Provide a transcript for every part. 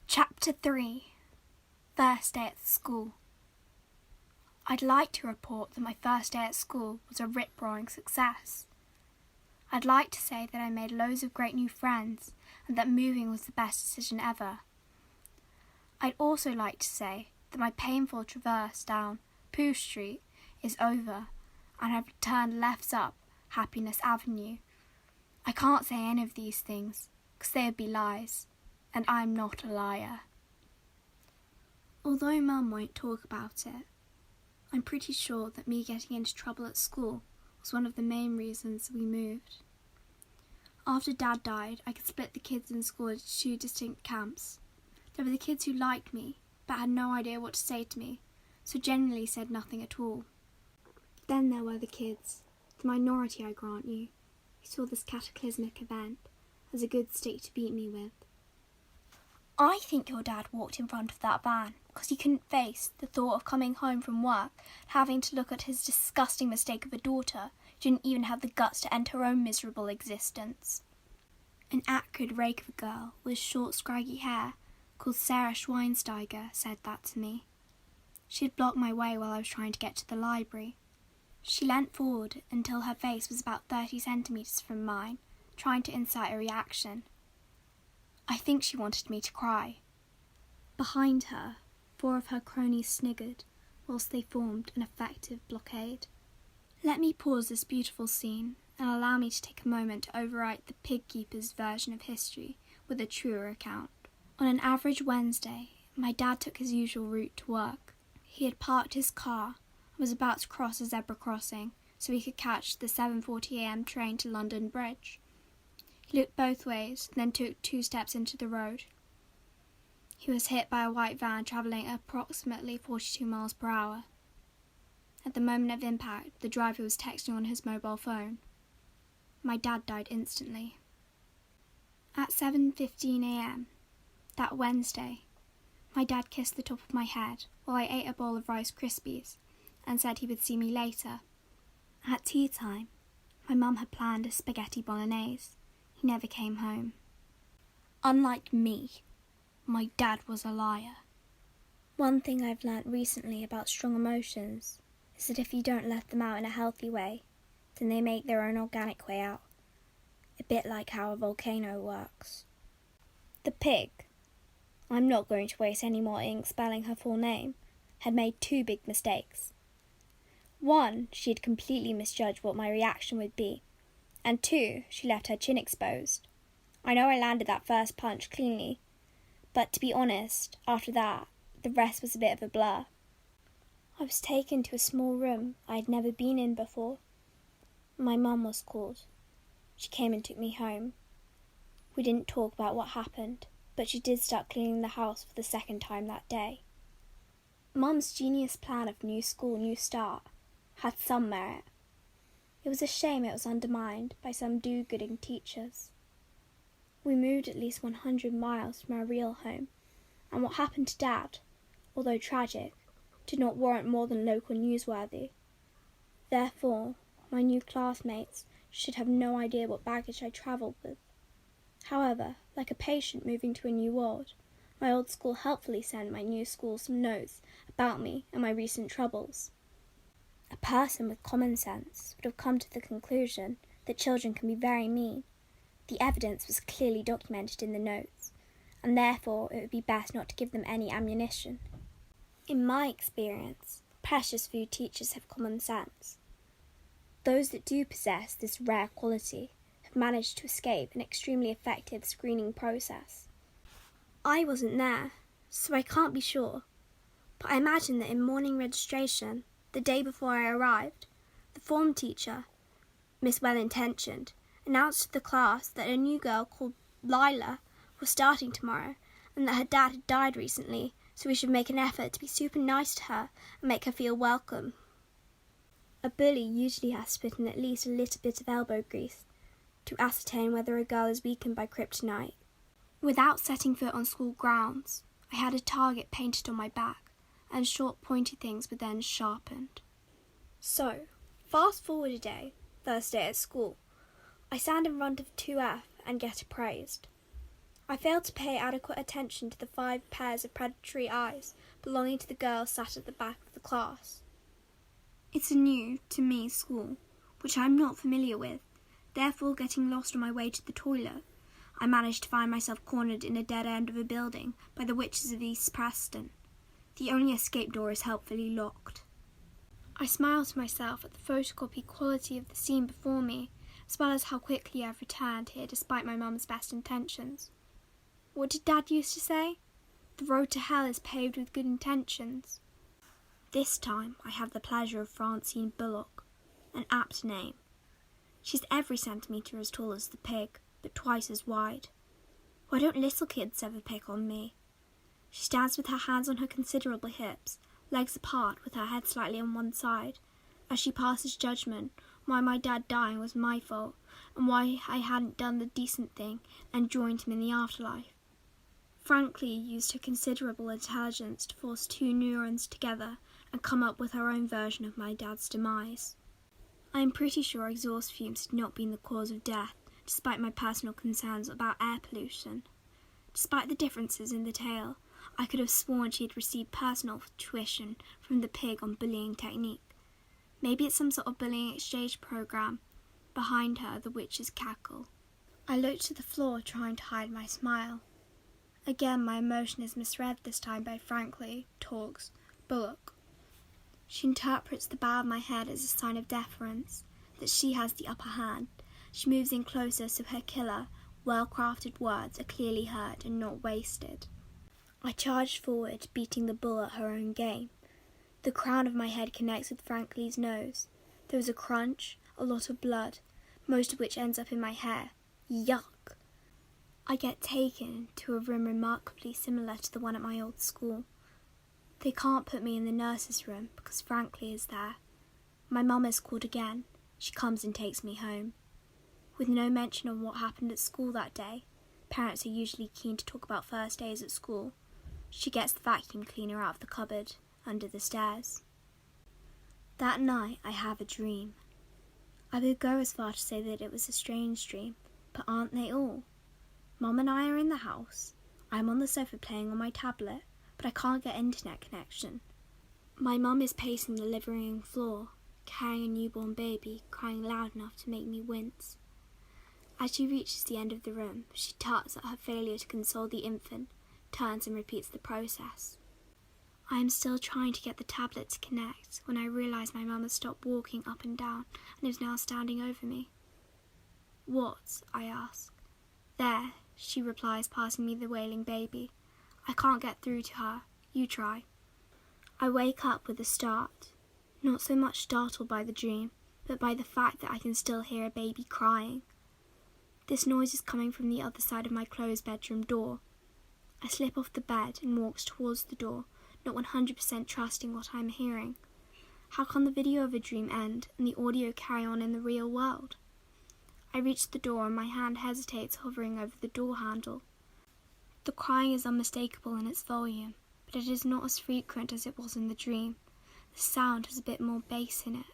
Chapter 3. First Day at School. I'd like to report that my first day at school was a rip-roaring success. I'd like to say that I made loads of great new friends and that moving was the best decision ever. I'd also like to say that my painful traverse down Pooh Street is over and I've turned left up Happiness Avenue. I can't say any of these things because they would be lies. And I'm not a liar. Although Mum won't talk about it, I'm pretty sure that me getting into trouble at school was one of the main reasons we moved. After Dad died, I could split the kids in school into two distinct camps. There were the kids who liked me, but had no idea what to say to me, so generally said nothing at all. Then there were the kids, the minority I grant you, who saw this cataclysmic event as a good stick to beat me with. I think your dad walked in front of that van because he couldn't face the thought of coming home from work, having to look at his disgusting mistake of a daughter who didn't even have the guts to end her own miserable existence. An acrid rake of a girl with short, scraggy hair called Sarah Schweinsteiger said that to me. She had blocked my way while I was trying to get to the library. She leant forward until her face was about 30 centimetres from mine, trying to incite a reaction. I think she wanted me to cry. Behind her, 4 of her cronies sniggered, whilst they formed an effective blockade. Let me pause this beautiful scene and allow me to take a moment to overwrite the pig keeper's version of history with a truer account. On an average Wednesday, my dad took his usual route to work. He had parked his car and was about to cross a zebra crossing so he could catch the 7:40 a.m. train to London Bridge. He looked both ways, then took 2 steps into the road. He was hit by a white van travelling at approximately 42 miles per hour. At the moment of impact, the driver was texting on his mobile phone. My dad died instantly. At 7:15 a.m., that Wednesday, my dad kissed the top of my head while I ate a bowl of Rice Krispies and said he would see me later. At tea time, my mum had planned a spaghetti bolognese. He never came home. Unlike me, my dad was a liar. One thing I've learnt recently about strong emotions is that if you don't let them out in a healthy way, then they make their own organic way out. A bit like how a volcano works. The pig, I'm not going to waste any more ink spelling her full name, had made 2 big mistakes. 1, she had completely misjudged what my reaction would be. And 2, she left her chin exposed. I know I landed that first punch cleanly, but to be honest, after that, the rest was a bit of a blur. I was taken to a small room I had never been in before. My mum was called. She came and took me home. We didn't talk about what happened, but she did start cleaning the house for the 2nd time that day. Mum's genius plan of new school, new start had some merit. It was a shame it was undermined by some do-gooding teachers. We moved at least 100 miles from our real home, and what happened to Dad, although tragic, did not warrant more than local newsworthy. Therefore, my new classmates should have no idea what baggage I travelled with. However, like a patient moving to a new ward, my old school helpfully sent my new school some notes about me and my recent troubles. A person with common sense would have come to the conclusion that children can be very mean. The evidence was clearly documented in the notes, and therefore it would be best not to give them any ammunition. In my experience, precious few teachers have common sense. Those that do possess this rare quality have managed to escape an extremely effective screening process. I wasn't there, so I can't be sure, but I imagine that in morning registration, the day before I arrived, the form teacher, Miss Well-Intentioned, announced to the class that a new girl called Lyla was starting tomorrow and that her dad had died recently, so we should make an effort to be super nice to her and make her feel welcome. A bully usually has to put in at least a little bit of elbow grease to ascertain whether a girl is weakened by kryptonite. Without setting foot on school grounds, I had a target painted on my back, and short pointy things were then sharpened. So, fast forward a day, first day at school. I stand in front of 2F and get appraised. I failed to pay adequate attention to the 5 pairs of predatory eyes belonging to the girl sat at the back of the class. It's a new, to me, school, which I am not familiar with. Therefore, getting lost on my way to the toilet, I managed to find myself cornered in a dead end of a building by the witches of East Preston. The only escape door is helpfully locked. I smiled to myself at the photocopy quality of the scene before me, as well as how quickly I've returned here despite my mum's best intentions. What did Dad used to say? The road to hell is paved with good intentions. This time I have the pleasure of Francine Bullock, an apt name. She's every centimetre as tall as the pig, but twice as wide. Why don't little kids ever pick on me? She stands with her hands on her considerable hips, legs apart with her head slightly on one side, as she passes judgment why my dad dying was my fault, and why I hadn't done the decent thing and joined him in the afterlife. Frankly used her considerable intelligence to force 2 neurons together and come up with her own version of my dad's demise. I am pretty sure exhaust fumes had not been the cause of death, despite my personal concerns about air pollution. Despite the differences in the tale, I could have sworn she had received personal tuition from the pig on bullying technique. Maybe it's some sort of bullying exchange program. Behind her, the witches cackle. I looked to the floor, trying to hide my smile. Again, my emotion is misread, this time by Frankly Talks Bullock. She interprets the bow of my head as a sign of deference, that she has the upper hand. She moves in closer so her killer, well-crafted words are clearly heard and not wasted. I charged forward, beating the bull at her own game. The crown of my head connects with Frankly's nose. There is a crunch, a lot of blood, most of which ends up in my hair. Yuck! I get taken to a room remarkably similar to the one at my old school. They can't put me in the nurse's room because Frankly is there. My mum is called again. She comes and takes me home. With no mention of what happened at school that day, parents are usually keen to talk about first days at school. She gets the vacuum cleaner out of the cupboard under the stairs. That night I have a dream. I would go as far to say that it was a strange dream, but aren't they all? Mum and I are in the house. I'm on the sofa playing on my tablet, but I can't get internet connection. My mum is pacing the living room floor, carrying a newborn baby, crying loud enough to make me wince. As she reaches the end of the room, she tuts at her failure to console the infant, turns and repeats the process. I am still trying to get the tablet to connect when I realise my mum has stopped walking up and down and is now standing over me. "What?" I ask. "There," she replies, passing me the wailing baby. "I can't get through to her. You try." I wake up with a start, not so much startled by the dream, but by the fact that I can still hear a baby crying. This noise is coming from the other side of my closed bedroom door. I slip off the bed and walk towards the door, not 100% trusting what I am hearing. How can the video of a dream end and the audio carry on in the real world? I reach the door and my hand hesitates, hovering over the door handle. The crying is unmistakable in its volume, but it is not as frequent as it was in the dream. The sound has a bit more bass in it.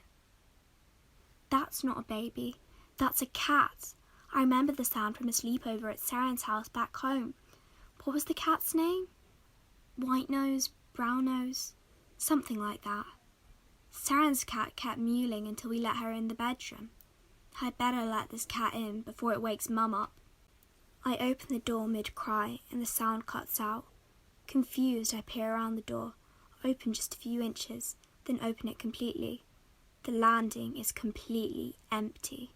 That's not a baby. That's a cat. I remember the sound from a sleepover at Saren's house back home. What was the cat's name? White Nose, Brown Nose, something like that. Saren's cat kept mewling until we let her in the bedroom. I'd better let this cat in before it wakes Mum up. I open the door mid-cry and the sound cuts out. Confused, I peer around the door, open just a few inches, then open it completely. The landing is completely empty.